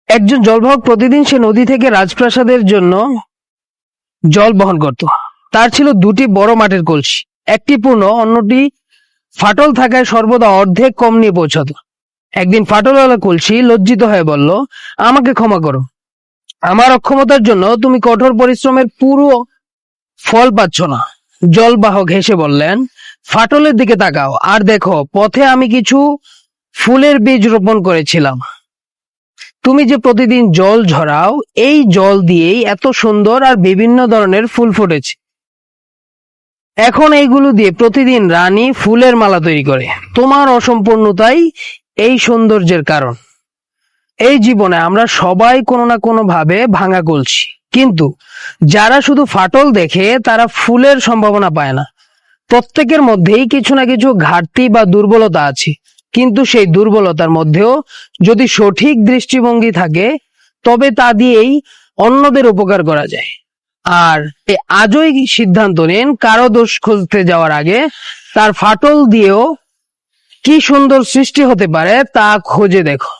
একজন জলবাহক প্রতিদিন সে নদী থেকে রাজপ্রাসাদের জন্য জল বহন করত। তার ছিল দুটি বড় মাটির কলসি, একটি পূর্ণ, অন্যটি ফাটল থাকায় সর্বদা অর্ধেক কম নিয়ে পৌঁছাতো। একদিন ফাটলওয়ালা কলসি লজ্জিত হয়ে বলল, আমাকে ক্ষমা করো, আমার অক্ষমতার জন্য তুমি কঠোর পরিশ্রমের পুরো ফল পাচ্ছ না। জলবাহক হেসে বললেন, ফাটলের দিকে তাকাও আর দেখো, পথে আমি কিছু ফুলের বীজ রোপণ করেছিলাম। তুমি যে প্রতিদিন জল ঝরাও, এই জল দিয়েই এত সুন্দর আর বিভিন্ন ধরনের ফুল ফুটেছে। এখন এইগুলো দিয়ে প্রতিদিন রানী ফুলের মালা তৈরি করে। তোমার অসম্পূর্ণতাই এই সৌন্দর্যের কারণ। এই জীবনে আমরা সবাই কোনো না কোনো ভাবে ভাঙা কলসি, কিন্তু যারা শুধু ফাটল দেখে তারা ফুলের সম্ভাবনা পায় না। প্রত্যেকের মধ্যেই কিছু না কিছু ঘাটতি বা দুর্বলতা আছে, কিন্তু সেই দুর্বলতার মধ্যেও যদি সঠিক দৃষ্টিভঙ্গি থাকে, তবে তা দিয়েই অন্যদের উপকার করা যায়। আর আজই সিদ্ধান্ত নিন, কারো দোষ খুঁজতে যাওয়ার আগে তার ফাটল দিয়েও কি সুন্দর সৃষ্টি হতে পারে তা খুঁজে দেখো।